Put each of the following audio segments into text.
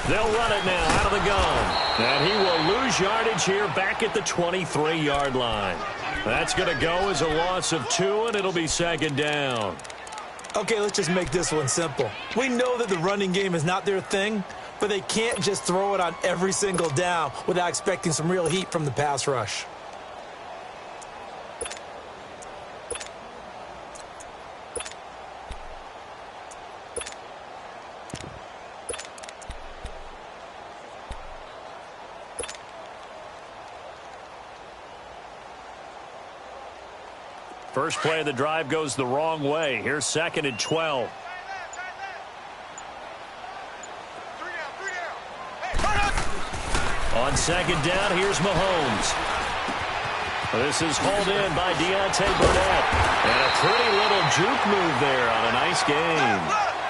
They'll run it now out of the gun. And he will lose yardage here back at the 23-yard line. That's going to go as a loss of 2, and it'll be second down. Okay, let's just make this one simple. We know that the running game is not their thing, but they can't just throw it on every single down without expecting some real heat from the pass rush. First play of the drive goes the wrong way. Here's second and 12. On second down, here's Mahomes. This is hauled in by Deontay Burnett. And a pretty little juke move there on a nice game.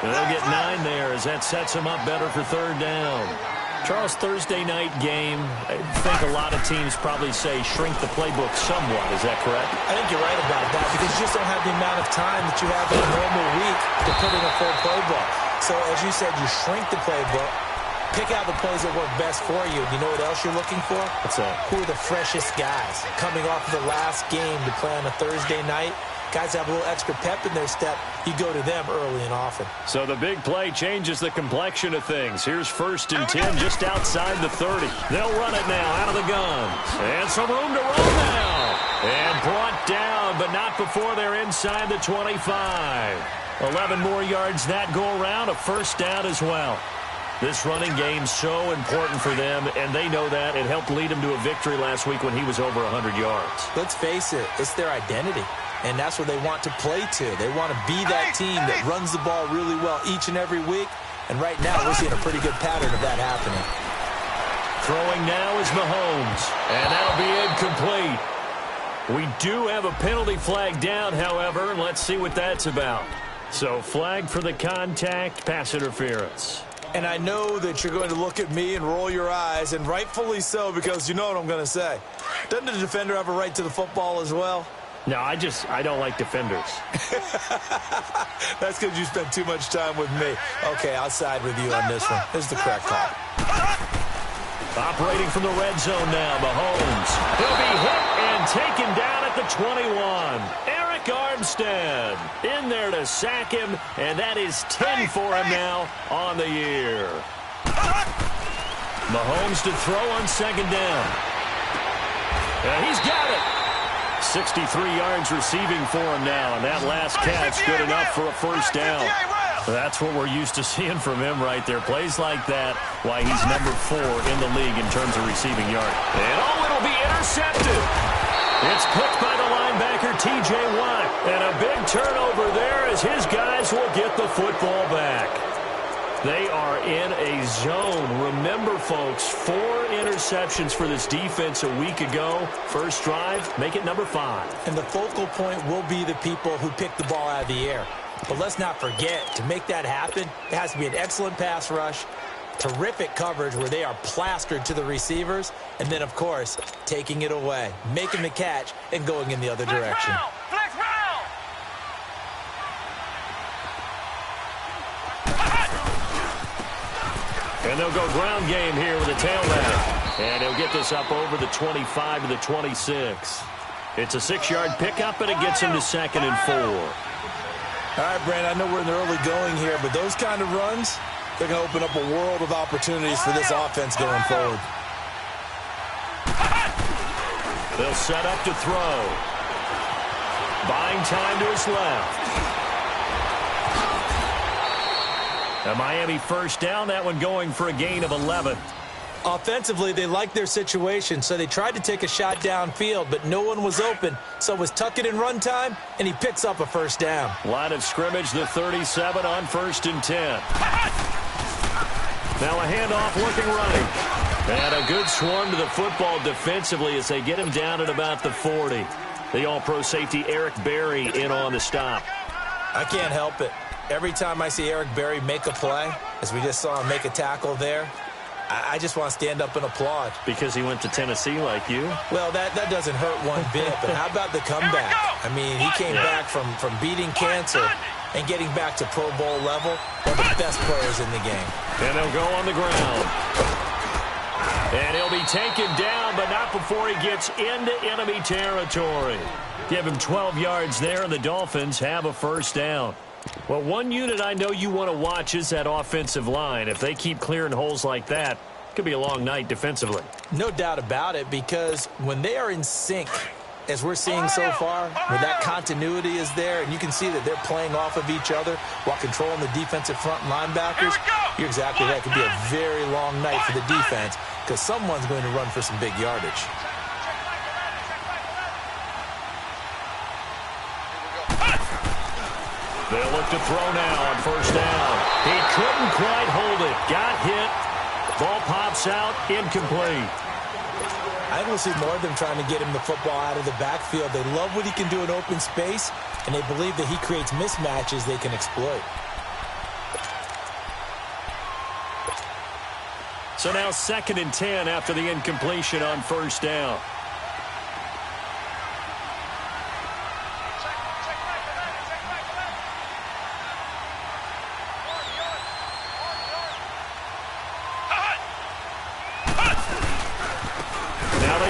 They'll get 9 there as that sets them up better for third down. Charles, Thursday night game, I think a lot of teams probably say shrink the playbook somewhat. Is that correct? I think you're right about that because you just don't have the amount of time that you have in a normal week to put in a full playbook. So, as you said, you shrink the playbook, pick out the plays that work best for you. You know what else you're looking for? What's that? Who are the freshest guys coming off of the last game to play on a Thursday night? Guys have a little extra pep in their step. You go to them early and often. So the big play changes the complexion of things. Here's first and 10 just outside the 30. They'll run it now out of the gun. And some room to roll now. And brought down, but not before they're inside the 25. 11 more yards that go around, a first down as well. This running game's so important for them, and they know that. It helped lead them to a victory last week when he was over 100 yards. Let's face it, it's their identity. And that's what they want to play to. They want to be that team that runs the ball really well each and every week. And right now, we're seeing a pretty good pattern of that happening. Throwing now is Mahomes. And that'll be incomplete. We do have a penalty flag down, however, and let's see what that's about. So flag for the contact, pass interference. And I know that you're going to look at me and roll your eyes, and rightfully so, because you know what I'm going to say. Doesn't the defender have a right to the football as well? No, I don't like defenders. That's because you spent too much time with me. Okay, I'll side with you on this one. This is the correct call. Operating from the red zone now, Mahomes. He'll be hit and taken down at the 21. Eric Armstead in there to sack him, and that is 10 for him now on the year. Mahomes to throw on second down. And he's got it. 63 yards receiving for him now, and that last catch good enough for a first down. That's what we're used to seeing from him right there. Plays like that, why he's number 4 in the league in terms of receiving yards. And it'll be intercepted. It's picked by the linebacker, T.J. Watt. And a big turnover there as his guys will get the football back. They are in a zone. Remember, folks, 4 interceptions for this defense a week ago. First drive, make it number 5. And the focal point will be the people who pick the ball out of the air. But let's not forget, to make that happen, it has to be an excellent pass rush, terrific coverage where they are plastered to the receivers, and then, of course, taking it away, making the catch, and going in the other direction. And they'll go ground game here with a tailback. And he'll get this up over the 25 to the 26. It's a 6-yard pickup, and it gets him to second and 4. All right, Brandon, I know we're in the early going here, but those kind of runs, they're going to open up a world of opportunities for this offense going forward. They'll set up to throw. Buying time to his left. A Miami first down, that one going for a gain of 11. Offensively, they liked their situation, so they tried to take a shot downfield, but no one was open. So it was tuck it in run time, and he picks up a first down. Line of scrimmage, the 37 on first and 10. Now a handoff looking right. And a good swarm to the football defensively as they get him down at about the 40. The all-pro safety Eric Berry in on the stop. I can't help it. Every time I see Eric Berry make a play, as we just saw him make a tackle there, I just want to stand up and applaud. Because he went to Tennessee like you? Well, that doesn't hurt one bit, but how about the comeback? I mean, he came back from beating cancer and getting back to Pro Bowl level, one of the best players in the game. And he'll go on the ground. And he'll be taken down, but not before he gets into enemy territory. Give him 12 yards there, and the Dolphins have a first down. Well, one unit I know you want to watch is that offensive line. If they keep clearing holes like that, it could be a long night defensively. No doubt about it, because when they are in sync, as we're seeing so far, where that continuity is there, and you can see that they're playing off of each other while controlling the defensive front linebackers, you're exactly right. It could be a very long night for the defense because someone's going to run for some big yardage. They'll look to throw now on first down. He couldn't quite hold it. Got hit. Ball pops out. Incomplete. I think we'll see more of them trying to get him the football out of the backfield. They love what he can do in open space, and they believe that he creates mismatches they can exploit. So now 2nd and 10 after the incompletion on first down.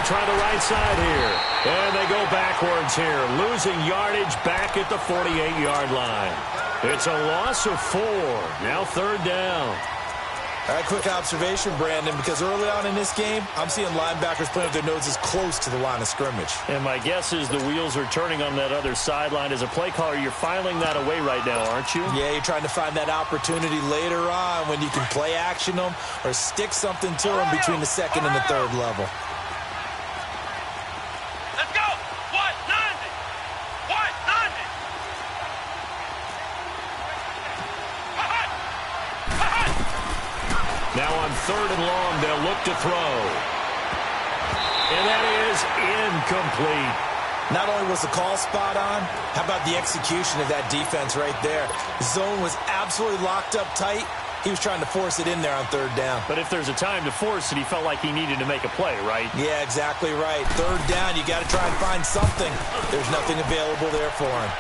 Try the right side here. And they go backwards here. Losing yardage back at the 48-yard line. It's a loss of 4. Now 3rd down. All right, quick observation, Brandon, because early on in this game, I'm seeing linebackers playing with their noses close to the line of scrimmage. And my guess is the wheels are turning on that other sideline. As a play caller, you're filing that away right now, aren't you? Yeah, you're trying to find that opportunity later on when you can play action them or stick something to them between the 2nd and the 3rd level. Now on 3rd and long, they'll look to throw. And that is incomplete. Not only was the call spot on, how about the execution of that defense right there? The zone was absolutely locked up tight. He was trying to force it in there on 3rd down. But if there's a time to force it, he felt like he needed to make a play, right? Yeah, exactly right. 3rd down, you got to try and find something. There's nothing available there for him.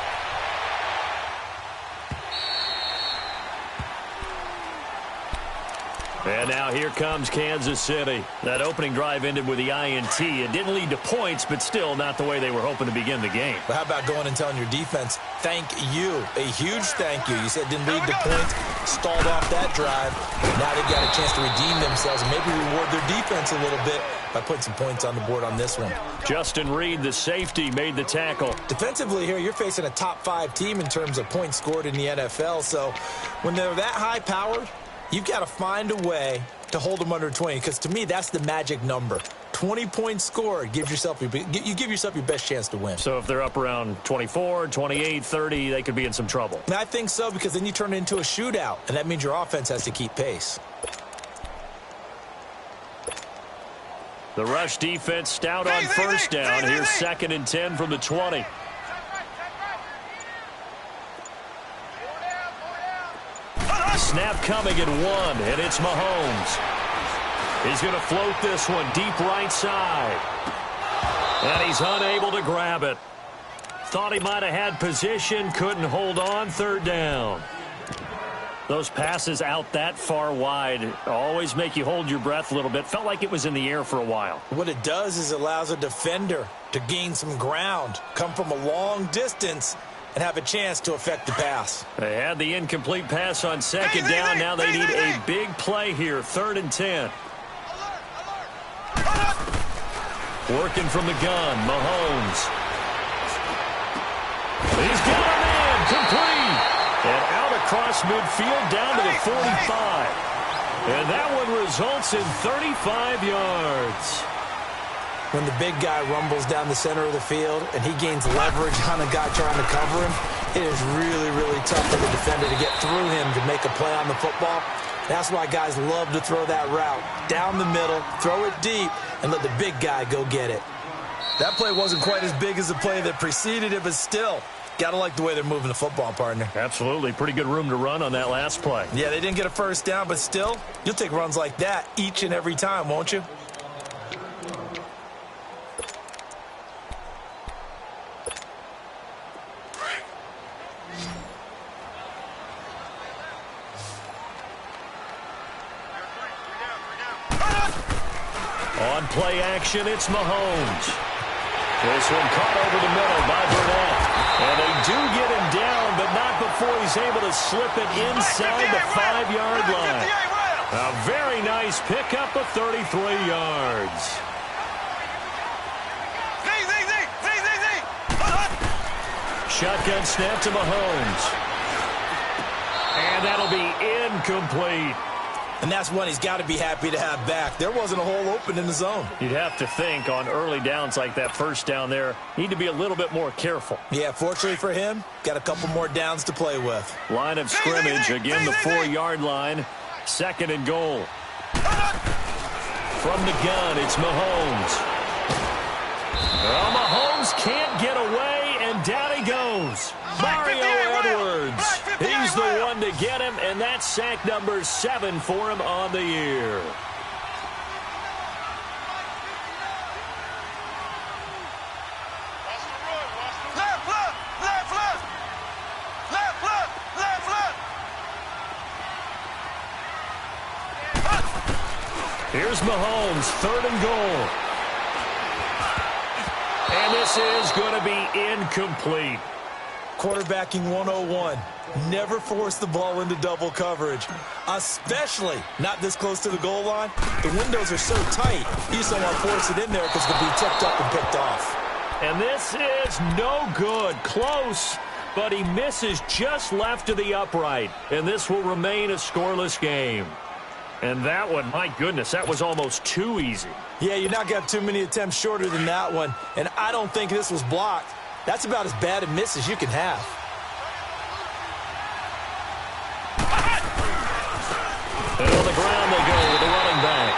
And now here comes Kansas City. That opening drive ended with the INT. It didn't lead to points, but still not the way they were hoping to begin the game. But how about going and telling your defense, thank you, a huge thank you. You said it didn't lead to points, stalled off that drive. Now they've got a chance to redeem themselves and maybe reward their defense a little bit by putting some points on the board on this one. Justin Reed, the safety, made the tackle. Defensively here, you're facing a top-5 team in terms of points scored in the NFL. So when they're that high-powered, you've got to find a way to hold them under 20, because to me, that's the magic number. 20 points scored, you give yourself your best chance to win. So if they're up around 24, 28, 30, they could be in some trouble. And I think so, because then you turn it into a shootout, and that means your offense has to keep pace. The rush defense stout on first down. Here's 2nd and 10 from the 20. Snap coming at 1, and it's Mahomes. He's going to float this one deep right side. And he's unable to grab it. Thought he might have had position, couldn't hold on, 3rd down. Those passes out that far wide always make you hold your breath a little bit. Felt like it was in the air for a while. What it does is it allows a defender to gain some ground, come from a long distance, and have a chance to affect the pass. They had the incomplete pass on 2nd down. Now they need a big play here, 3rd and 10. Working from the gun, Mahomes. He's got a man, complete. And out across midfield down to the 45. And that one results in 35 yards. When the big guy rumbles down the center of the field and he gains leverage on a guy trying to cover him, it is really, really tough for the defender to get through him to make a play on the football. That's why guys love to throw that route. Down the middle, throw it deep, and let the big guy go get it. That play wasn't quite as big as the play that preceded it, but still, Gotta like the way they're moving the football, partner. Absolutely. Pretty good room to run on that last play. Yeah, they didn't get a first down, but still, you'll take runs like that each and every time, won't you? On play action, it's Mahomes. This one caught over the middle by Burnett. And they do get him down, but not before he's able to slip it inside the 5-yard line. A very nice pickup of 33 yards. Shotgun snap to Mahomes. And that'll be incomplete. And that's one he's got to be happy to have back. There wasn't a hole open in the zone. You'd have to think on early downs like that first down there, need to be a little bit more careful. Yeah, fortunately for him, got a couple more downs to play with. Line of scrimmage, again the 4-yard line. 2nd and goal. From the gun, it's Mahomes. Well, Mahomes can't get away, and down he goes. Mario Edwards. He's the one to get him, and that's sack number 7 for him on the year. Here's Mahomes, 3rd and goal. And this is going to be incomplete. Quarterbacking 101. Never force the ball into double coverage, especially not this close to the goal line. The windows are so tight, you just don't want to force it in there because it could be tipped up and picked off. And this is no good. Close, but he misses just left of the upright. And this will remain a scoreless game. And that one, my goodness, that was almost too easy. Yeah, you're not got too many attempts shorter than that one. And I don't think this was blocked. That's about as bad a miss as you can have. And on the ground they go with the running back.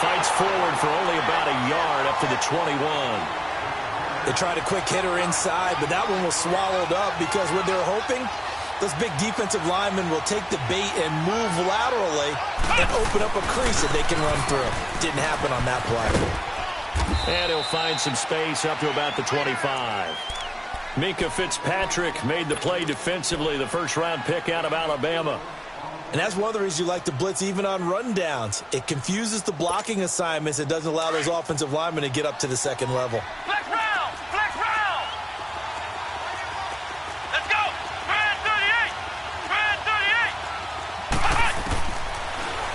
Fights forward for only about a yard up to the 21. They tried a quick hitter inside, but that one was swallowed up because what they're hoping, those big defensive linemen will take the bait and move laterally and open up a crease that they can run through. Didn't happen on that play. And he'll find some space up to about the 25. Minka Fitzpatrick made the play defensively, the first-round pick out of Alabama. And that's one of the reasons you like to blitz even on rundowns. It confuses the blocking assignments. It doesn't allow those offensive linemen to get up to the second level. Flex round! Flex round! Let's go! Brad 38! Brad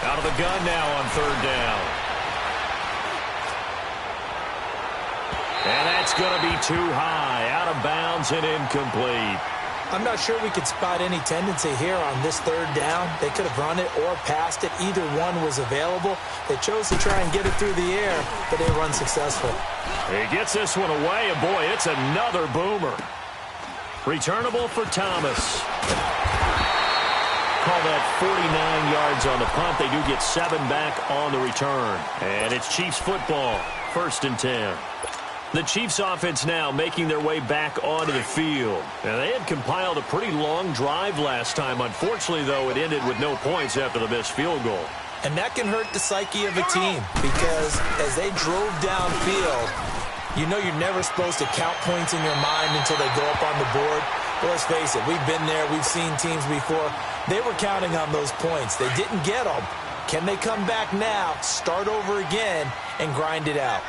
38! Out of the gun now on 3rd down. And that's going to be too high, out of bounds and incomplete. I'm not sure we could spot any tendency here on this 3rd down. They could have run it or passed it. Either one was available. They chose to try and get it through the air, but they were unsuccessful. He gets this one away, and boy, it's another boomer. Returnable for Thomas. Call that 49 yards on the punt. They do get 7 back on the return. And it's Chiefs football, 1st and 10. The Chiefs offense now making their way back onto the field. Now, they had compiled a pretty long drive last time. Unfortunately, though, it ended with no points after the missed field goal. And that can hurt the psyche of a team because as they drove downfield, you know you're never supposed to count points in your mind until they go up on the board. But let's face it, we've been there. We've seen teams before. They were counting on those points. They didn't get them. Can they come back now, start over again, and grind it out?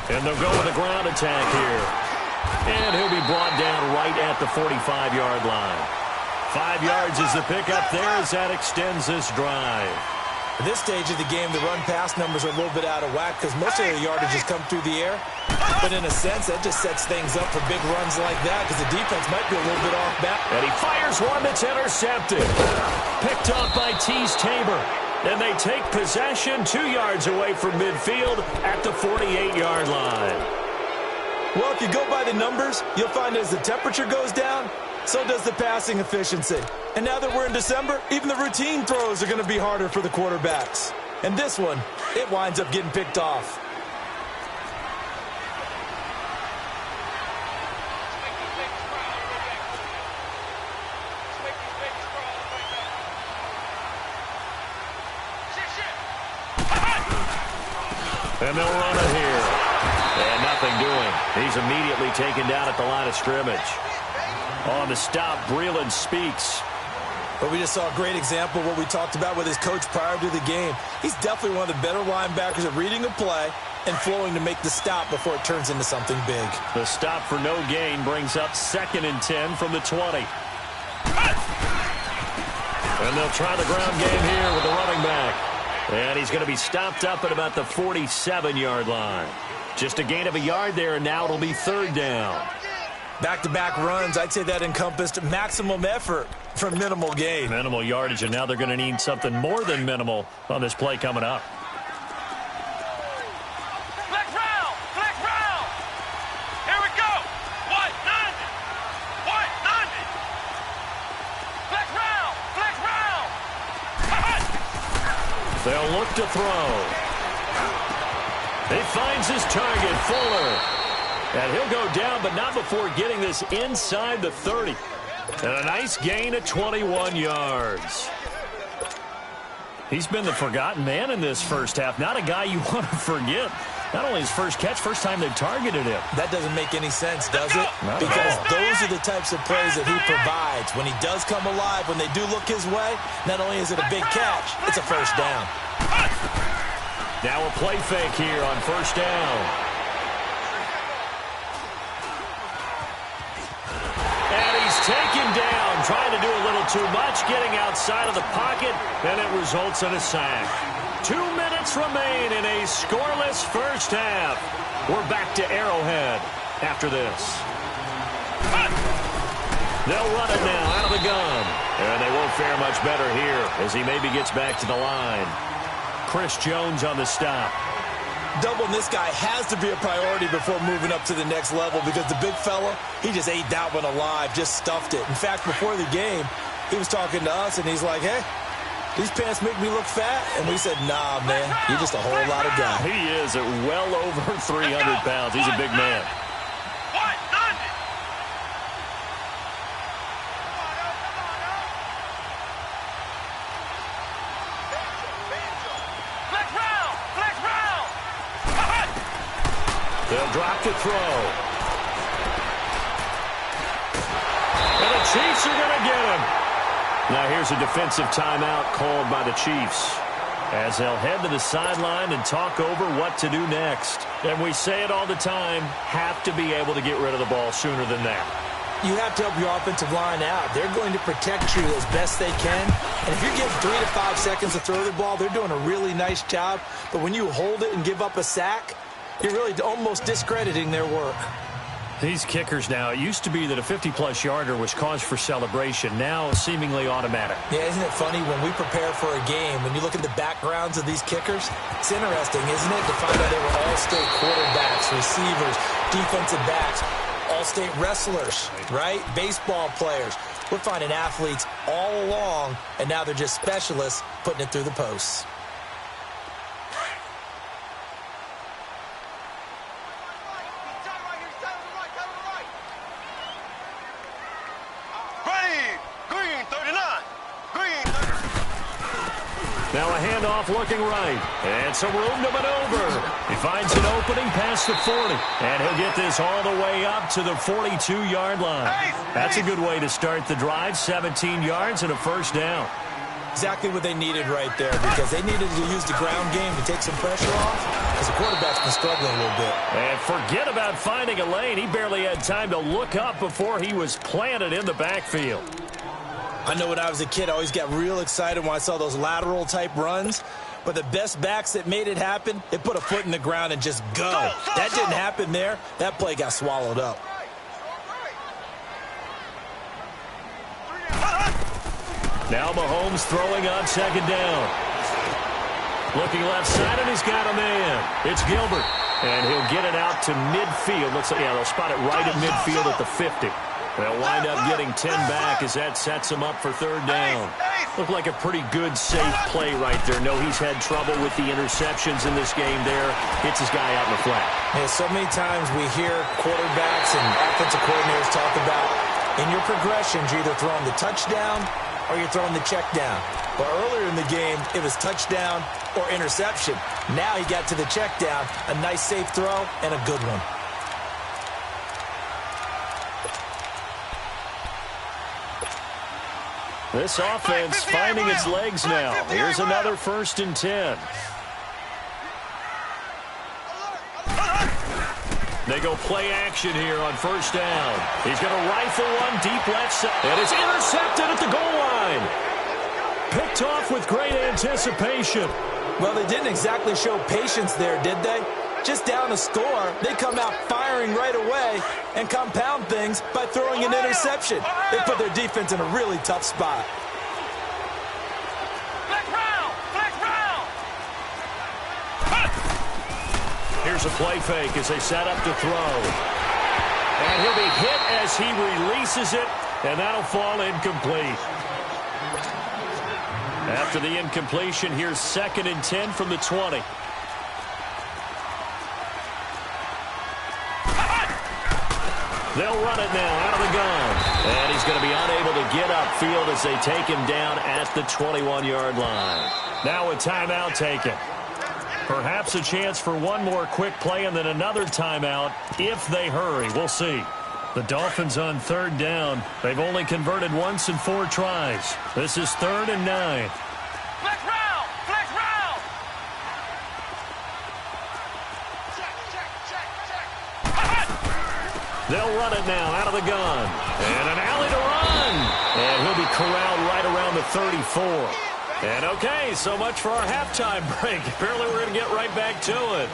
And they'll go with a ground attack here. And he'll be brought down right at the 45-yard line. 5 yards is the pickup there as that extends this drive. At this stage of the game, the run-pass numbers are a little bit out of whack because most of the yardage has come through the air. But in a sense, that just sets things up for big runs like that because the defense might be a little bit off balance. And he fires one that's intercepted. Picked up by Tease Tabor. And they take possession 2 yards away from midfield at the 48-yard line. Well, if you go by the numbers, you'll find as the temperature goes down, so does the passing efficiency. And now that we're in December, even the routine throws are going to be harder for the quarterbacks. And this one, it winds up getting picked off. And they'll run it here. And nothing doing. He's immediately taken down at the line of scrimmage. On the stop, Breeland speaks. But we just saw a great example of what we talked about with his coach prior to the game. He's definitely one of the better linebackers at reading a play and flowing to make the stop before it turns into something big. The stop for no gain brings up 2nd and 10 from the 20. And they'll try the ground game here with the running back. And he's going to be stopped up at about the 47-yard line. Just a gain of a yard there, and now it'll be 3rd down. Back-to-back runs, I'd say that encompassed maximum effort for minimal gain. Minimal yardage, and now they're going to need something more than minimal on this play coming up. Flex round! Flex round! Here we go! White 90! White 90! Flex round! Flex round! They'll look to throw. He finds his target, Fuller. And he'll go down, but not before getting this inside the 30. And a nice gain of 21 yards. He's been the forgotten man in this first half. Not a guy you want to forget. Not only his first catch, first time they've targeted him. That doesn't make any sense, does it? Not because at all. those are the types of plays that he provides. When he does come alive, when they do look his way, not only is it a big catch, it's a first down. Now a play fake here on 1st down. And he's taken down, trying to do a little too much, getting outside of the pocket, and it results in a sack. 2 minutes remain in a scoreless first half. We're back to Arrowhead after this. They'll run it now out of the gun. And they won't fare much better here as he maybe gets back to the line. Chris Jones on the stop. Doubling this guy has to be a priority before moving up to the next level because the big fella, he just ate that one alive, just stuffed it. In fact, before the game, he was talking to us, and he's like, hey, these pants make me look fat? And we said, nah, man, you're just a whole lot of guy. He is at well over 300 pounds. He's a big man. White 90! Flex round! Flex round! They'll drop to throw. And the Chiefs are going to get him. Now here's a defensive timeout called by the Chiefs as they'll head to the sideline and talk over what to do next. And we say it all the time, have to be able to get rid of the ball sooner than that. You have to help your offensive line out. They're going to protect you as best they can. And if you're getting 3 to 5 seconds to throw the ball, they're doing a really nice job. But when you hold it and give up a sack, you're really almost discrediting their work. These kickers now, it used to be that a 50-plus yarder was cause for celebration. Now seemingly automatic. Yeah, isn't it funny when we prepare for a game, when you look at the backgrounds of these kickers, it's interesting, isn't it, to find out they were all-state quarterbacks, receivers, defensive backs, all-state wrestlers, right? Baseball players. We're finding athletes all along, and now they're just specialists putting it through the posts. Now a handoff looking right. And some room to maneuver. He finds an opening past the 40. And he'll get this all the way up to the 42-yard line. That's a good way to start the drive. 17 yards and a first down. Exactly what they needed right there because they needed to use the ground game to take some pressure off because the quarterback's been struggling a little bit. And forget about finding a lane. He barely had time to look up before he was planted in the backfield. I know when I was a kid, I always got real excited when I saw those lateral-type runs. But the best backs that made it happen, they put a foot in the ground and just go. That didn't happen there. That play got swallowed up. Now Mahomes throwing on second down. Looking left side, and he's got a man. It's Gilbert. And he'll get it out to midfield. Looks like, yeah, they'll spot it right at midfield at the 50. They'll wind up getting 10 back as that sets them up for third down. Looked like a pretty good, safe play right there. No, he's had trouble with the interceptions in this game there. Hits his guy out in the flat. Yeah, so many times we hear quarterbacks and offensive coordinators talk about in your progressions, you're either throwing the touchdown or you're throwing the check down. But earlier in the game, it was touchdown or interception. Now he got to the check down, a nice safe throw, and a good one. This offense finding its legs now. Here's another 1st and 10. They go play action here on 1st down. He's going to rifle one deep left side. And it's intercepted at the goal line. Picked off with great anticipation. Well, they didn't exactly show patience there, did they? Just down a score, they come out firing right away and compound things by throwing an interception. They put their defense in a really tough spot. Here's a play fake as they set up to throw. And he'll be hit as he releases it, and that'll fall incomplete. After the incompletion, here's 2nd and 10 from the 20. They'll run it now out of the gun. And he's going to be unable to get upfield as they take him down at the 21-yard line. Now a timeout taken. Perhaps a chance for one more quick play and then another timeout if they hurry. We'll see. The Dolphins on 3rd down. They've only converted once in 4 tries. This is 3rd and 9. Flex round! Flex round! They'll run it now out of the gun. And an alley to run. And he'll be corralled right around the 34. And okay, so much for our halftime break. Apparently we're going to get right back to it.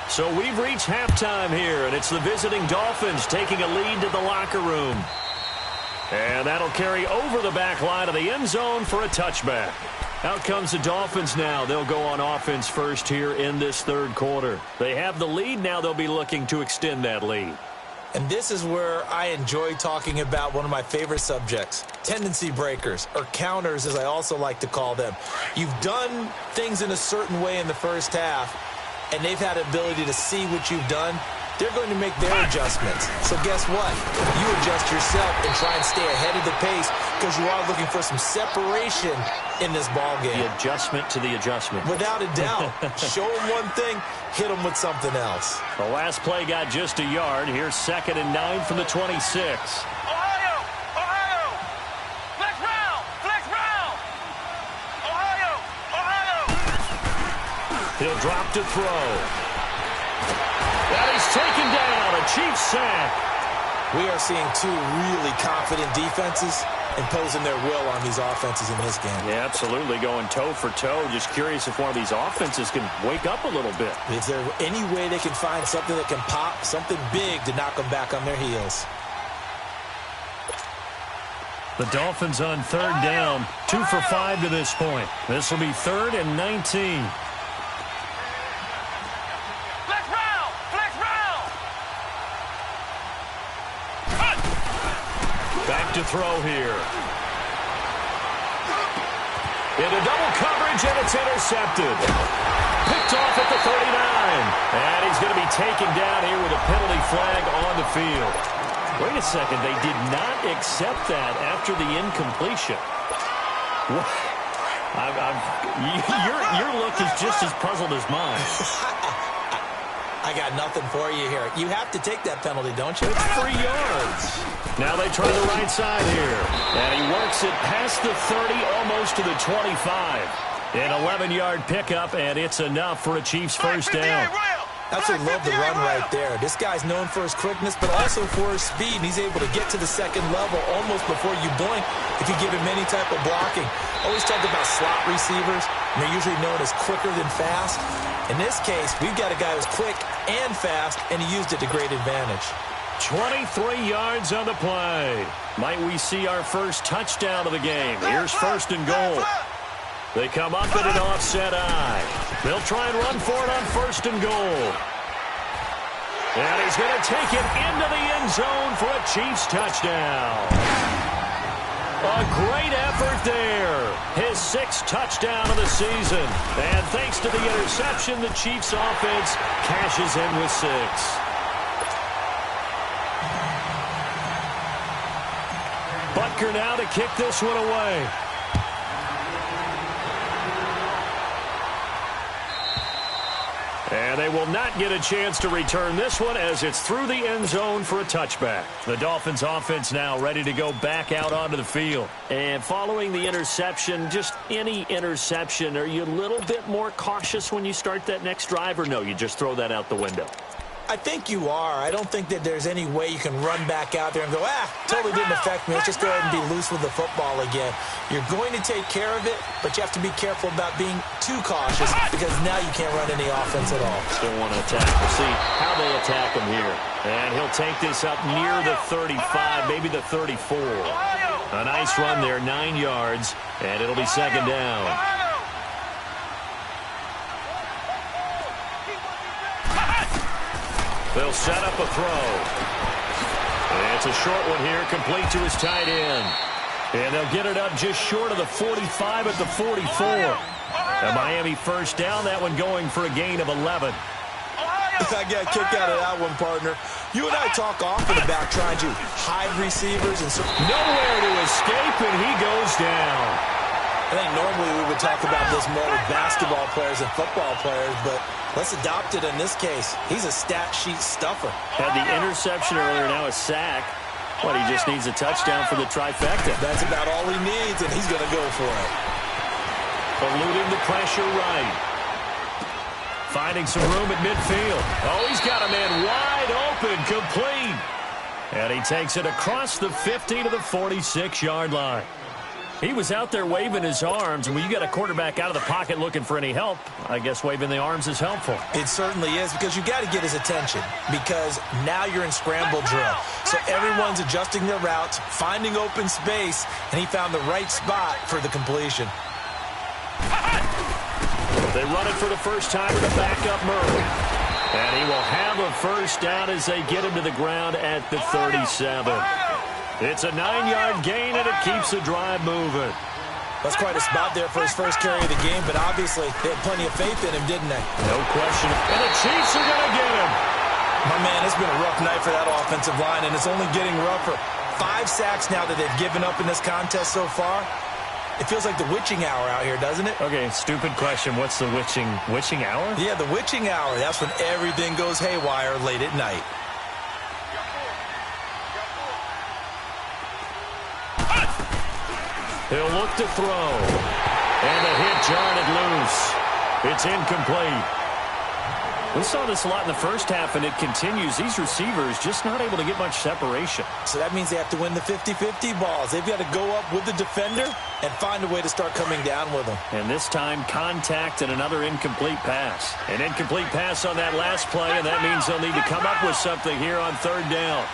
So we've reached halftime here, and it's the visiting Dolphins taking a lead to the locker room. And that'll carry over the back line of the end zone for a touchback. Out comes the Dolphins now. They'll go on offense first here in this 3rd quarter. They have the lead. Now they'll be looking to extend that lead. And this is where I enjoy talking about one of my favorite subjects, tendency breakers, or counters as I also like to call them. You've done things in a certain way in the first half, and they've had the ability to see what you've done. They're going to make their adjustments. So guess what? You adjust yourself and try and stay ahead of the pace because you are looking for some separation in this ball game. The adjustment to the adjustment. Without a doubt. Show them one thing, hit them with something else. The last play got just a yard. Here's 2nd and 9 from the 26. Ohio! Ohio! Flex round! Flex round! Ohio! Ohio! He'll drop to throw. And he's taken down. A Chiefs sack. We are seeing 2 really confident defenses imposing their will on these offenses in this game. Yeah, absolutely. Going toe for toe. Just curious if one of these offenses can wake up a little bit. Is there any way they can find something that can pop, something big to knock them back on their heels? The Dolphins on 3rd down. 2 for 5 to this point. This will be 3rd and 19. Back to throw here. Into double coverage, and it's intercepted. Picked off at the 39. And he's going to be taken down here with a penalty flag on the field. Wait a second. They did not accept that after the incompletion. Your look is just as puzzled as mine. I got nothing for you here. You have to take that penalty, don't you? It's 3 yards. Now they try the right side here. And he works it past the 30, almost to the 25. An 11-yard pickup, and it's enough for a Chiefs first down. Absolutely love the run right there. This guy's known for his quickness, but also for his speed. And he's able to get to the second level almost before you blink if you give him any type of blocking. Always talk about slot receivers. They're usually known as quicker than fast. In this case, we've got a guy who's quick and fast, and he used it to great advantage. 23 yards on the play. Might we see our first touchdown of the game? Here's 1st and goal. They come up in an offset eye. They'll try and run for it on 1st and goal. And he's going to take it into the end zone for a Chiefs touchdown. A great effort there. His sixth touchdown of the season. And thanks to the interception, the Chiefs offense cashes in with 6. Butker now to kick this one away. And they will not get a chance to return this one as it's through the end zone for a touchback. The Dolphins offense now ready to go back out onto the field. And following the interception, just any interception, are you a little bit more cautious when you start that next drive, or no, you just throw that out the window? I think you are. I don't think that there's any way you can run back out there and go, totally didn't affect me. Let's just go ahead and be loose with the football again. You're going to take care of it, but you have to be careful about being too cautious because now you can't run any offense at all. Still want to attack. We'll see how they attack him here. And he'll take this up near the 35, maybe the 34. A nice run there, 9 yards, and it'll be second down. They'll set up a throw. It's a short one here, complete to his tight end. And they'll get it up just short of the 45 at the 44. A Miami first down, that one going for a gain of 11. I got a kick out of that one, partner. You and I talk often about trying to hide receivers. And nowhere to escape, and he goes down. I think normally we would talk about this more with basketball players and football players, but let's adopt it in this case. He's a stat sheet stuffer. Had the interception earlier, now a sack. But he just needs a touchdown for the trifecta. That's about all he needs, and he's going to go for it. Eluding the pressure right. Finding some room at midfield. Oh, he's got a man wide open, complete. And he takes it across the 50 to the 46-yard line. He was out there waving his arms, and when you got a quarterback out of the pocket looking for any help, I guess waving the arms is helpful. It certainly is, because you got to get his attention, because now you're in scramble drill. So everyone's adjusting their routes, finding open space, and he found the right spot for the completion. They run it for the first time to back up Murray. And he will have a first down as they get him to the ground at the 37. It's a 9-yard gain, and it keeps the drive moving. That's quite a spot there for his first carry of the game, but obviously they had plenty of faith in him, didn't they? No question. And the Chiefs are going to get him. My man, it's been a rough night for that offensive line, and it's only getting rougher. 5 sacks now that they've given up in this contest so far. It feels like the witching hour out here, doesn't it? Okay, stupid question. What's the witching hour? Yeah, the witching hour. That's when everything goes haywire late at night. He'll look to throw. And a hit jarred it loose. It's incomplete. We saw this a lot in the first half, and it continues. These receivers just not able to get much separation. So that means they have to win the 50-50 balls. They've got to go up with the defender and find a way to start coming down with them. And this time, contact and another incomplete pass. An incomplete pass on that last play, and that means they'll need to come up with something here on third down.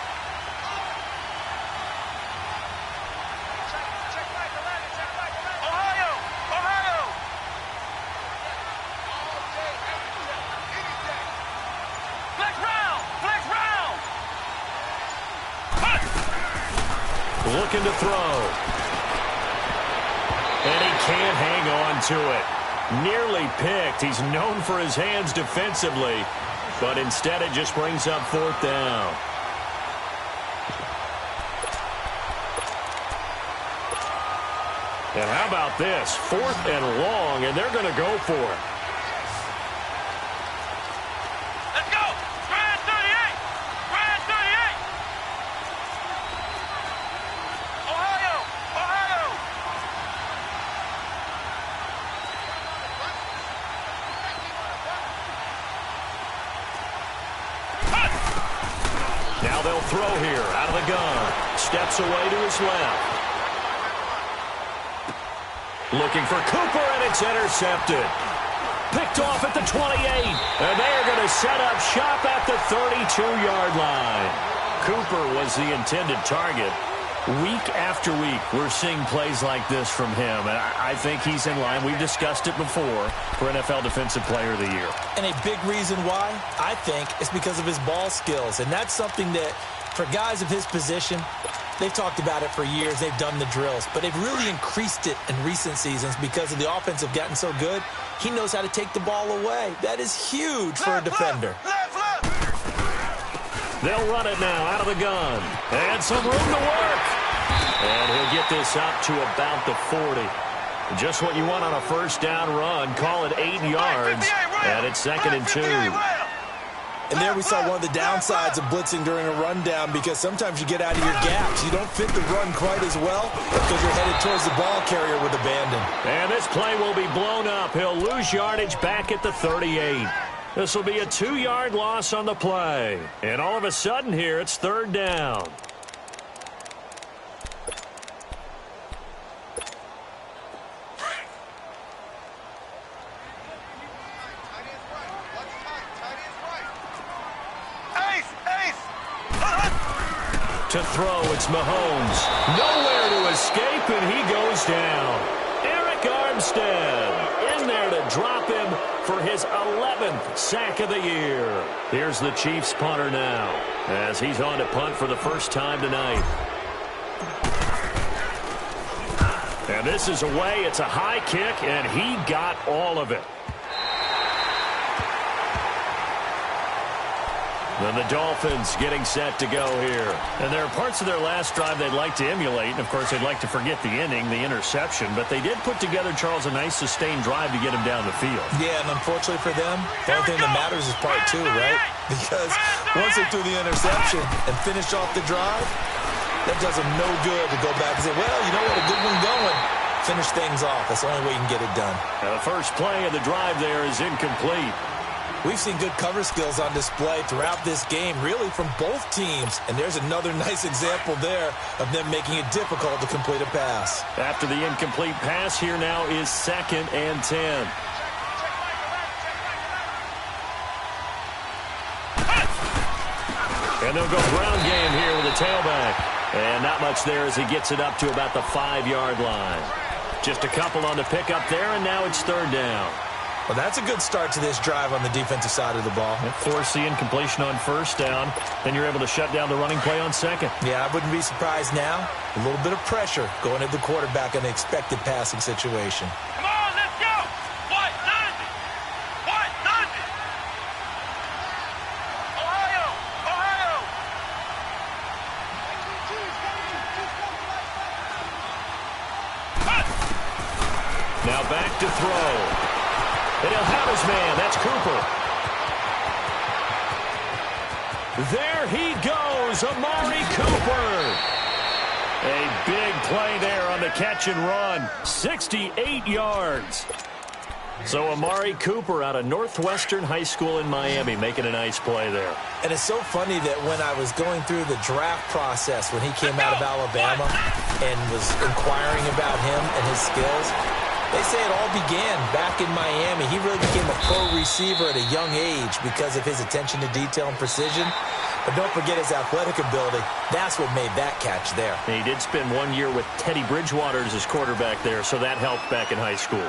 Looking to throw. And he can't hang on to it. Nearly picked. He's known for his hands defensively, but instead it just brings up fourth down. And how about this? 4th and long, and they're going to go for it. Now they'll throw here out of the gun. Steps away to his left. Looking for Cooper, and it's intercepted. Picked off at the 28. And they're going to set up shop at the 32-yard line. Cooper was the intended target. Week after week, we're seeing plays like this from him, and I think he's in line. We've discussed it before for NFL Defensive Player of the Year. And a big reason why, I think, is because of his ball skills. And that's something that, for guys of his position, they've talked about it for years. They've done the drills. But they've really increased it in recent seasons because of the offense have gotten so good. He knows how to take the ball away. That is huge for a defender. They'll run it now out of the gun. And some room to work. And he'll get this up to about the 40. Just what you want on a first down run. Call it 8 yards. And it's 2nd and 2. And there we saw one of the downsides of blitzing during a rundown, because sometimes you get out of your gaps. You don't fit the run quite as well because you're headed towards the ball carrier with abandon. And this play will be blown up. He'll lose yardage back at the 38. This will be a 2-yard loss on the play. And all of a sudden here, it's 3rd down. To throw, it's Mahomes. Nowhere to escape, and he goes down. Eric Armstead in there to drop him for his 11th sack of the year. Here's the Chiefs punter now, as he's on to punt for the first time tonight. And this is away. It's a high kick, and he got all of it. And the Dolphins getting set to go here. And there are parts of their last drive they'd like to emulate. And, of course, they'd like to forget the inning, the interception. But they did put together, Charles, a nice sustained drive to get him down the field. Yeah, and unfortunately for them, the only thing that matters is part 2, right? Because once they threw the interception and finished off the drive, that does them no good to go back and say, well, you know what, a good one going. Finish things off. That's the only way you can get it done. Now, the first play of the drive there is incomplete. We've seen good cover skills on display throughout this game, really from both teams. And there's another nice example there of them making it difficult to complete a pass. After the incomplete pass, here now is 2nd and 10. And they'll go ground game here with a tailback. And not much there as he gets it up to about the 5-yard line. Just a couple on the pickup there, and now it's 3rd down. Well, that's a good start to this drive on the defensive side of the ball. Force the incompletion on 1st down. Then you're able to shut down the running play on 2nd. Yeah, I wouldn't be surprised now. A little bit of pressure going at the quarterback in the expected passing situation. Come on, let's go! What? Nothing! What? Nothing! Ohio! Ohio! Now back to throw. And he'll have his man. That's Cooper. There he goes, Amari Cooper. A big play there on the catch and run. 68 yards. So Amari Cooper out of Northwestern High School in Miami making a nice play there. And it's so funny that when I was going through the draft process when he came out of Alabama and was inquiring about him and his skills, they say it all began back in Miami. He really became a pro receiver at a young age because of his attention to detail and precision. But don't forget his athletic ability. That's what made that catch there. And he did spend 1 year with Teddy Bridgewater as his quarterback there, so that helped back in high school.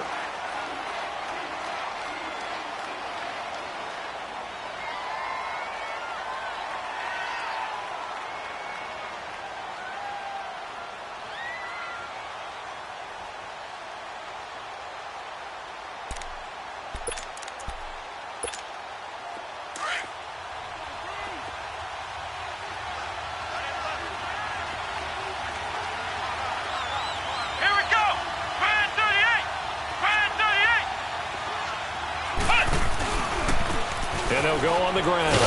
And they'll go on the ground.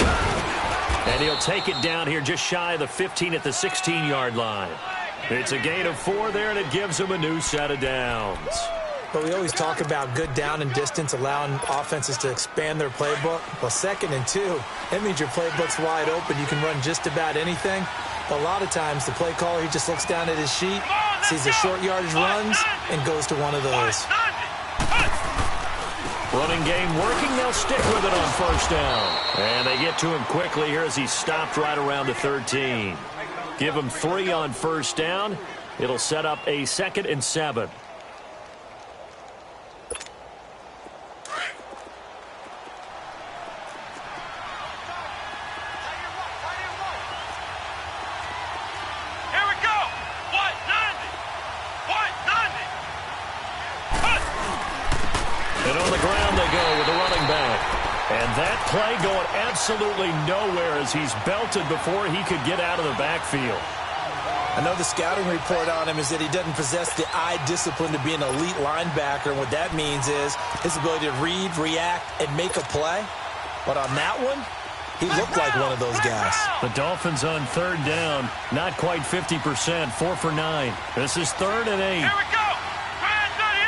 And he'll take it down here just shy of the 15 at the 16-yard line. It's a gain of 4 there, and it gives him a new set of downs. But we always talk about good down and distance, allowing offenses to expand their playbook. Well, 2nd and 2, that means your playbook's wide open. You can run just about anything. A lot of times, the play caller, he just looks down at his sheet, sees the short yardage runs, and goes to one of those. Running game working. They'll stick with it on 1st down. And they get to him quickly here as he's stopped right around the 13. Give him 3 on first down. It'll set up a 2nd and 7. And on the ground they go with a running back. And that play going absolutely nowhere as he's belted before he could get out of the backfield. I know the scouting report on him is that he doesn't possess the eye discipline to be an elite linebacker. And what that means is his ability to read, react, and make a play. But on that one, he looked like one of those guys. The Dolphins on 3rd down, not quite 50%, 4 for 9. This is 3rd and 8. Here we go. Brand 38.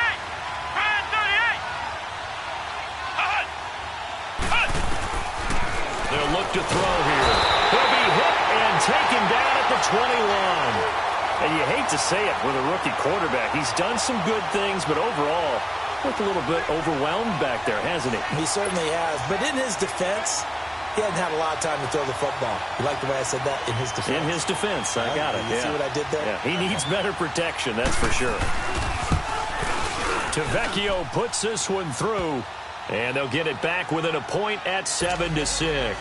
Brand 38. They'll look to throw here. He'll be hit and taken down at the 21. And you hate to say it with a rookie quarterback. He's done some good things, but overall, looked a little bit overwhelmed back there, hasn't he? He certainly has. But in his defense, he hasn't had a lot of time to throw the football. You like the way I said that? In his defense. In his defense. I got it. You see what I did there? Yeah, he needs better protection, that's for sure. Tavecchio puts this one through, and they'll get it back within a point at 7-6.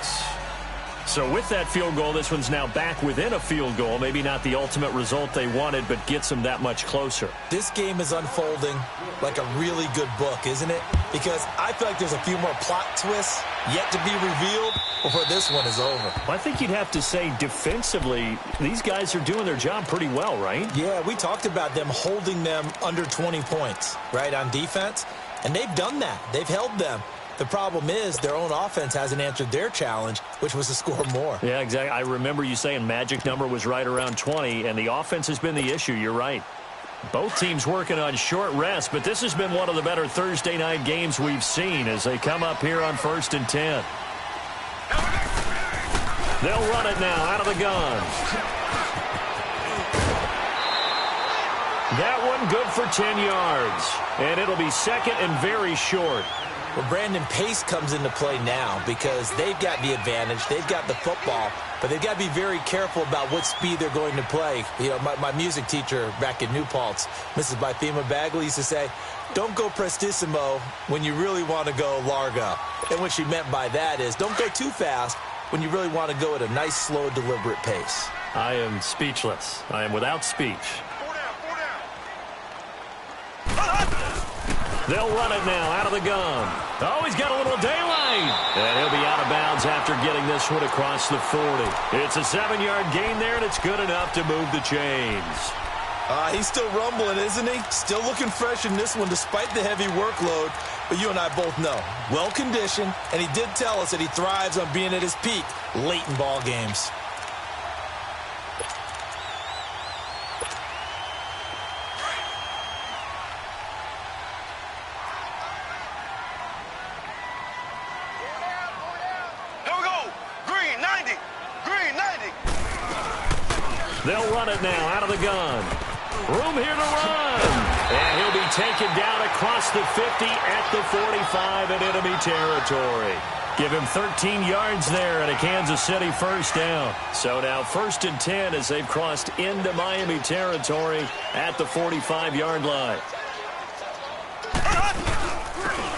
So with that field goal, this one's now back within a field goal. Maybe not the ultimate result they wanted, but gets them that much closer. This game is unfolding like a really good book, isn't it? Because I feel like there's a few more plot twists yet to be revealed before this one is over. Well, I think you'd have to say defensively, these guys are doing their job pretty well, right? Yeah, we talked about them holding them under 20 points, right, on defense. And they've done that. They've held them. The problem is their own offense hasn't answered their challenge, which was to score more. Yeah, exactly. I remember you saying magic number was right around 20, and the offense has been the issue. You're right. Both teams working on short rest, but this has been one of the better Thursday night games we've seen as they come up here on 1st and 10. They'll run it now out of the gun. That one good for 10 yards, and it'll be 2nd and very short. Well, Brandon, pace comes into play now because they've got the advantage. They've got the football, but they've got to be very careful about what speed they're going to play. You know, my music teacher back in New Paltz, Mrs. Bythema Bagley, used to say, don't go prestissimo when you really want to go largo. And what she meant by that is don't go too fast when you really want to go at a nice, slow, deliberate pace. I am speechless. I am without speech. They'll run it now out of the gun. Oh, he's got a little daylight. And he'll be out of bounds after getting this one across the 40. It's a 7-yard gain there, and it's good enough to move the chains. He's still rumbling, isn't he? Still looking fresh in this one despite the heavy workload. But you and I both know, well-conditioned, and he did tell us that he thrives on being at his peak late in ball games. They'll run it now out of the gun. Room here to run. And he'll be taken down across the 50 at the 45 in enemy territory. Give him 13 yards there and a Kansas City first down. So now 1st and 10 as they've crossed into Miami territory at the 45-yard line.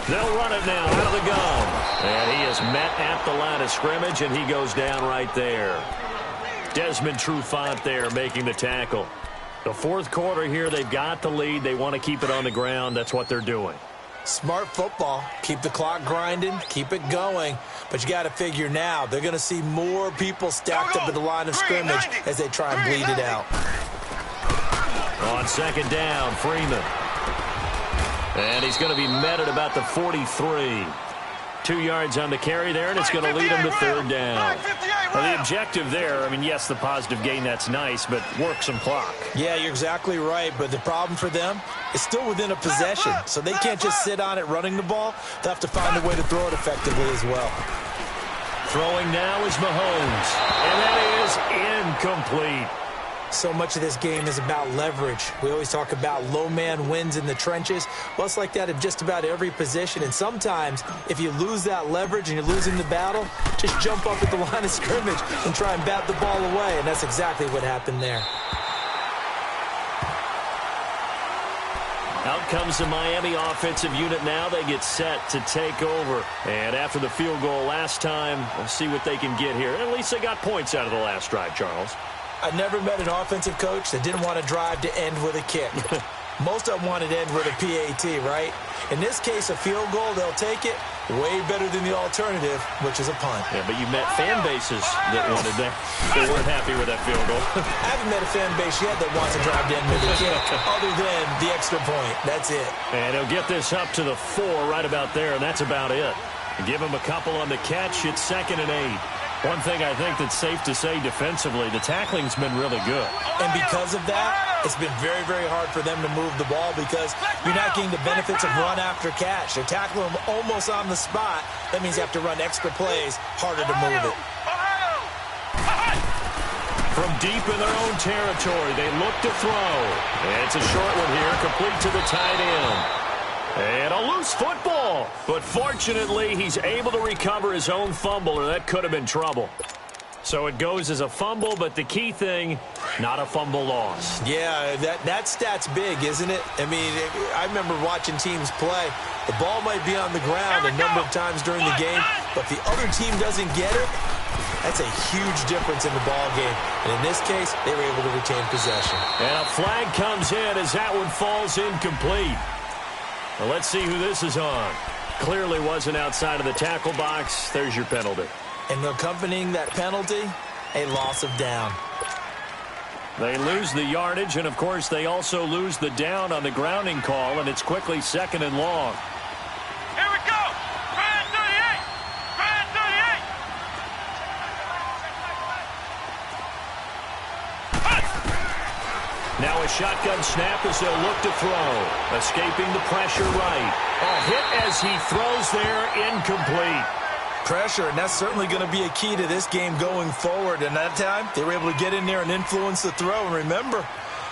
They'll run it now out of the gun. And he is met at the line of scrimmage, and he goes down right there. Desmond Trufant there making the tackle. The 4th quarter here, they've got the lead. They want to keep it on the ground. That's what they're doing. Smart football. Keep the clock grinding. Keep it going. But you got to figure now, they're going to see more people stacked up at the line of scrimmage as they try and bleed it out. On 2nd down, Freeman. And he's going to be met at about the 43. 2 yards on the carry there, and it's going to lead him to 3rd down. Well, the objective there, I mean, yes, the positive gain, that's nice, but work some clock. Yeah, you're exactly right, but the problem for them is still within a possession, so they can't just sit on it running the ball. They'll have to find a way to throw it effectively as well. Throwing now is Mahomes, and that is incomplete. So much of this game is about leverage. We always talk about low man wins in the trenches. Well, it's like that in just about every position. And sometimes, if you lose that leverage and you're losing the battle, just jump up at the line of scrimmage and try and bat the ball away. And that's exactly what happened there. Out comes the Miami offensive unit now. They get set to take over. And after the field goal last time, we'll see what they can get here. At least they got points out of the last drive, Charles. I never met an offensive coach that didn't want to drive to end with a kick. Most of them wanted to end with a PAT, right? In this case, a field goal, they'll take it. Way better than the alternative, which is a punt. Yeah, but you met fan bases that wanted that. They weren't happy with that field goal. I haven't met a fan base yet that wants to drive to end with a kick, other than the extra point. That's it. And he'll get this up to the 4 right about there, and that's about it. Give him a couple on the catch. It's 2nd and 8. One thing I think that's safe to say defensively, the tackling's been really good. And because of that, it's been very, very hard for them to move the ball because you're not getting the benefits of run after catch. They're tackling them almost on the spot. That means you have to run extra plays, harder to move it. From deep in their own territory, they look to throw. And it's a short one here, complete to the tight end. And a loose football. But fortunately, he's able to recover his own fumble, or that could have been trouble. So it goes as a fumble, but the key thing, not a fumble loss. Yeah, that stat's big, isn't it? I mean, I remember watching teams play. The ball might be on the ground a number of times during the game, but if the other team doesn't get it, that's a huge difference in the ball game. And in this case, they were able to retain possession. And a flag comes in as that one falls incomplete. Well, let's see who this is on. Clearly wasn't outside of the tackle box. There's your penalty. And accompanying that penalty, a loss of down. They lose the yardage, and, of course, they also lose the down on the grounding call, and it's quickly 2nd and long. Here we go. Brand 38. Brand 38. Now a shotgun snap as they'll look to throw. Escaping the pressure right. A hit as he throws there, incomplete. Pressure, and that's certainly going to be a key to this game going forward. And that time, they were able to get in there and influence the throw. And remember,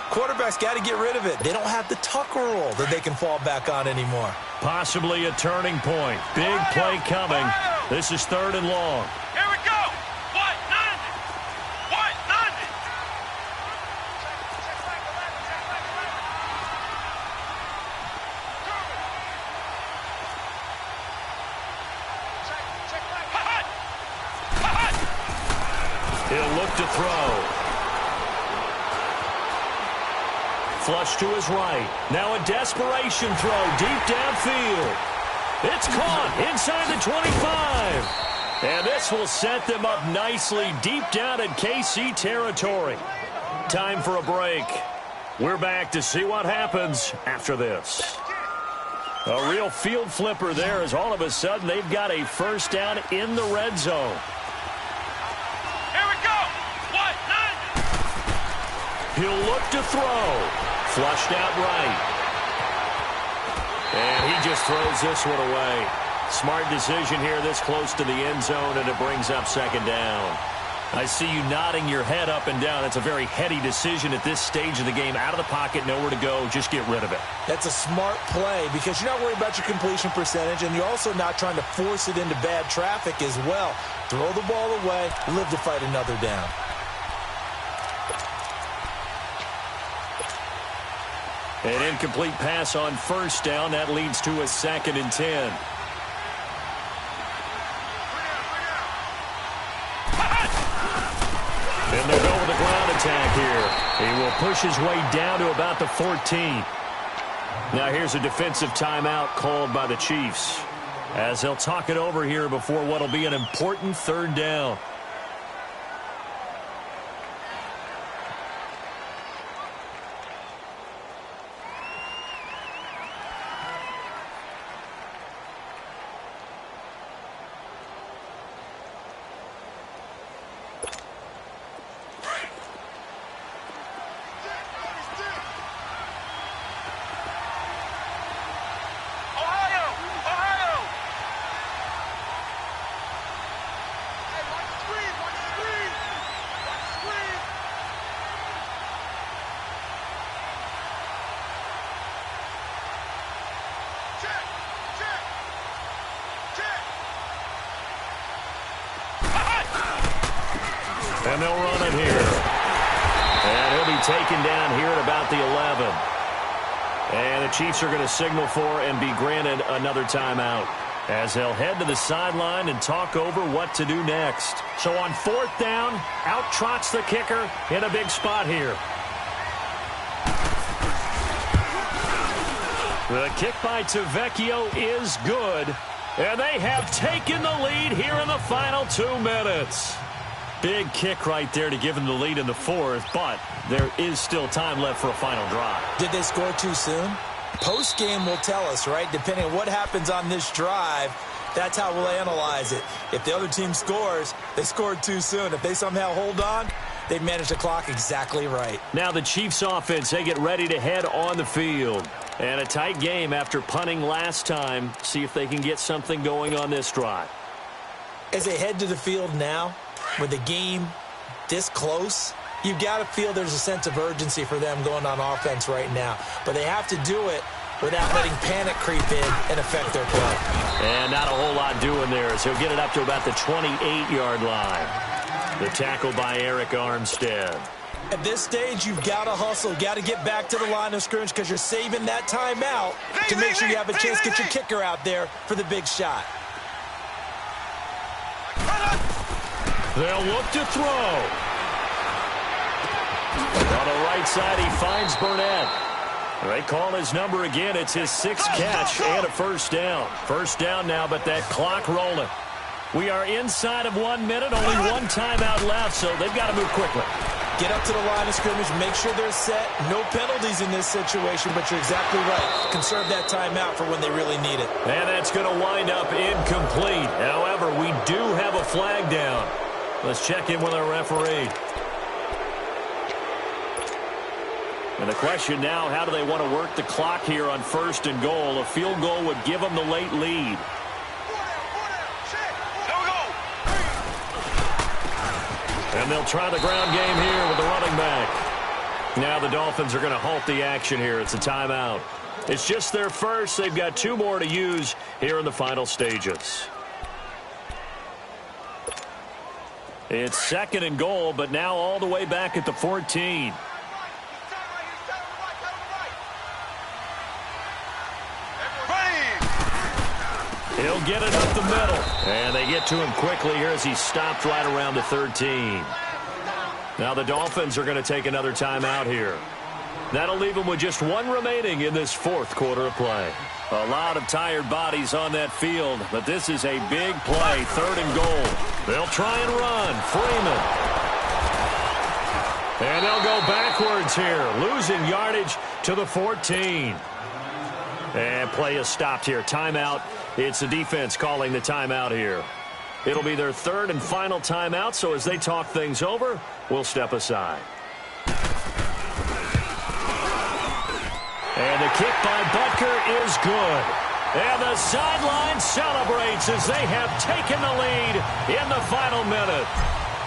quarterbacks got to get rid of it. They don't have the tuck rule that they can fall back on anymore. Possibly a turning point. Big play coming. This is 3rd and long. Here we go. What? 90. What? 90. He'll look to throw. Flush to his right. Now a desperation throw deep downfield. It's caught inside the 25. And this will set them up nicely deep down in KC territory. Time for a break. We're back to see what happens after this. A real field flipper there as all of a sudden they've got a first down in the red zone. Here we go. What? 90. He'll look to throw. Flushed out right. And he just throws this one away. Smart decision here this close to the end zone, and it brings up 2nd down. I see you nodding your head up and down. That's a very heady decision at this stage of the game. Out of the pocket, nowhere to go. Just get rid of it. That's a smart play because you're not worried about your completion percentage, and you're also not trying to force it into bad traffic as well. Throw the ball away, live to fight another down. An incomplete pass on first down. That leads to a 2nd and 10. And they'll go with the ground attack here. He will push his way down to about the 14. Now here's a defensive timeout called by the Chiefs as they'll talk it over here before what will be an important 3rd down. And they'll run it here. And he'll be taken down here at about the 11. And the Chiefs are going to signal for and be granted another timeout, as they'll head to the sideline and talk over what to do next. So on 4th down, out trots the kicker in a big spot here. The kick by Tavecchio is good, and they have taken the lead here in the final 2 minutes. Big kick right there to give them the lead in the 4th, but there is still time left for a final drive. Did they score too soon? Post-game will tell us, right? Depending on what happens on this drive, that's how we'll analyze it. If the other team scores, they scored too soon. If they somehow hold on, they manage the clock exactly right. Now the Chiefs offense, they get ready to head on the field. And a tight game after punting last time. See if they can get something going on this drive. As they head to the field now, with the game this close, you've got to feel there's a sense of urgency for them going on offense right now. But they have to do it without letting panic creep in and affect their play. And not a whole lot doing there, as he'll get it up to about the 28-yard line. The tackle by Eric Armstead. At this stage, you've got to hustle, got to get back to the line of scrimmage because you're saving that timeout to make sure you have a chance to get your kicker out there for the big shot. They'll look to throw. On the right side, he finds Burnett. They call his number again. It's his 6th catch and a first down. First down now, but that clock rolling. We are inside of 1 minute, only one timeout left, so they've got to move quickly. Get up to the line of scrimmage, make sure they're set. No penalties in this situation, but you're exactly right. Conserve that timeout for when they really need it. And that's going to wind up incomplete. However, we do have a flag down. Let's check in with our referee. And the question now, how do they want to work the clock here on 1st and goal? A field goal would give them the late lead. And they'll try the ground game here with the running back. Now the Dolphins are going to halt the action here. It's a timeout. It's just their first. They've got 2 more to use here in the final stages. It's 2nd and goal, but now all the way back at the 14. He'll get it up the middle. And they get to him quickly here as he stopped right around the 13. Now the Dolphins are going to take another timeout here. That'll leave them with just 1 remaining in this 4th quarter of play. A lot of tired bodies on that field, but this is a big play, 3rd and goal. They'll try and run. Freeman. And they'll go backwards here, losing yardage to the 14. And play is stopped here. Timeout. It's the defense calling the timeout here. It'll be their 3rd and final timeout, so as they talk things over, we'll step aside. And the kick by Butker is good. And the sideline celebrates as they have taken the lead in the final minute.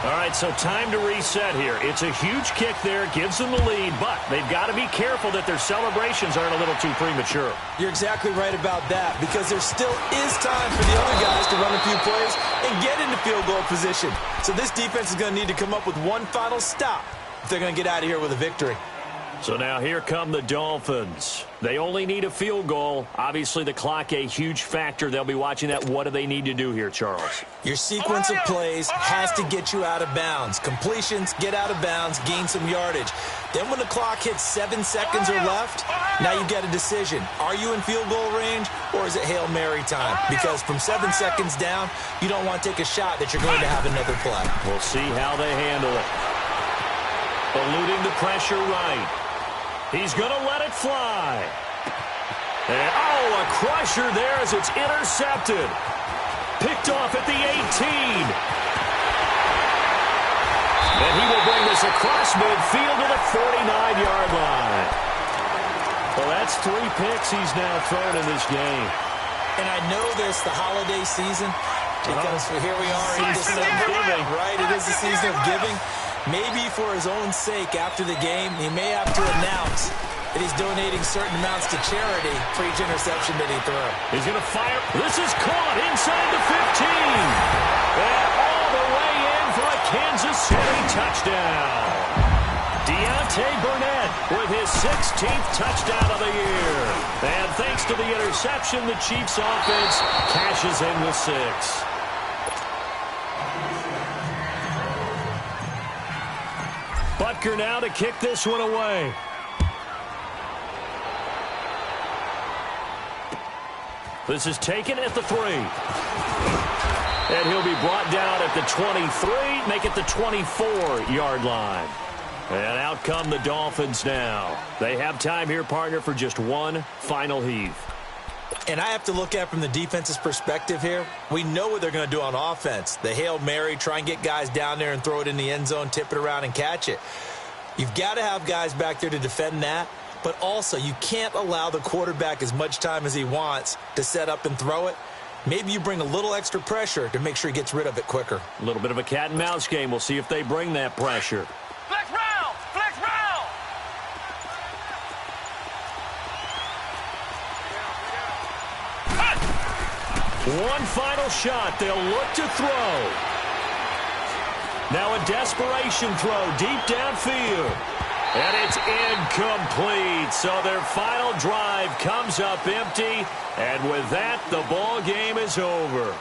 All right, so time to reset here. It's a huge kick there, gives them the lead, but they've got to be careful that their celebrations aren't a little too premature. You're exactly right about that, because there still is time for the other guys to run a few plays and get into field goal position. So this defense is going to need to come up with one final stop if they're going to get out of here with a victory. So now here come the Dolphins. They only need a field goal. Obviously, the clock a huge factor. They'll be watching that. What do they need to do here, Charles? Your sequence of plays has to get you out of bounds. Completions, get out of bounds, gain some yardage. Then when the clock hits 7 seconds or left, now you get a decision. Are you in field goal range, or is it Hail Mary time? Because from 7 seconds down, you don't want to take a shot that you're going to have another play. We'll see how they handle it. Eluding the pressure right. He's going to let it fly. And, a crusher there as it's intercepted. Picked off at the 18. And he will bring this across midfield to the 49-yard line. Well, that's 3 picks he's now thrown in this game. And I know this, the holiday season, because here we are in December, right? It is the season of giving. Maybe for his own sake, after the game, he may have to announce that he's donating certain amounts to charity for each interception that he threw. He's going to fire. This is caught inside the 15. And all the way in for a Kansas City touchdown. Deontay Burnett with his 16th touchdown of the year. And thanks to the interception, the Chiefs offense cashes in with 6. Butker now to kick this one away. This is taken at the 3. And he'll be brought down at the 23, make it the 24-yard line. And out come the Dolphins now. They have time here, partner, for just one final heave. And I have to look at it from the defense's perspective here. We know what they're going to do on offense. The Hail Mary, try and get guys down there and throw it in the end zone, tip it around and catch it. You've got to have guys back there to defend that. But also, you can't allow the quarterback as much time as he wants to set up and throw it. Maybe you bring a little extra pressure to make sure he gets rid of it quicker. A little bit of a cat and mouse game. We'll see if they bring that pressure. Flex round! Flex round! One final shot. They'll look to throw. Now a desperation throw deep downfield. And it's incomplete. So their final drive comes up empty. And with that, the ball game is over.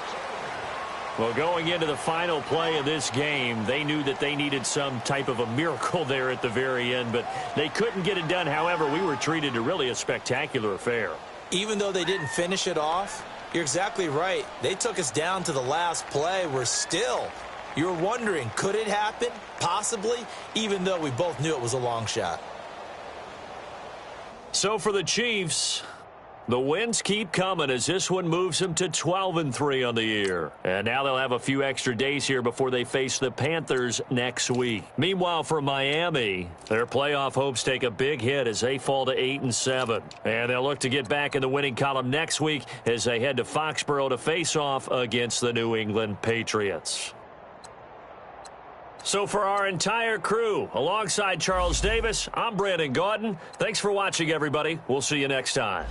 Well, going into the final play of this game, they knew that they needed some type of a miracle there at the very end, but they couldn't get it done. However, we were treated to really a spectacular affair. Even though they didn't finish it off, you're exactly right. They took us down to the last play. We're still, you're wondering, could it happen? Possibly, even though we both knew it was a long shot. So for the Chiefs, the wins keep coming as this one moves them to 12-3 on the year. And now they'll have a few extra days here before they face the Panthers next week. Meanwhile, for Miami, their playoff hopes take a big hit as they fall to 8-7. And they'll look to get back in the winning column next week as they head to Foxborough to face off against the New England Patriots. So for our entire crew, alongside Charles Davis, I'm Brandon Gaudin. Thanks for watching, everybody. We'll see you next time.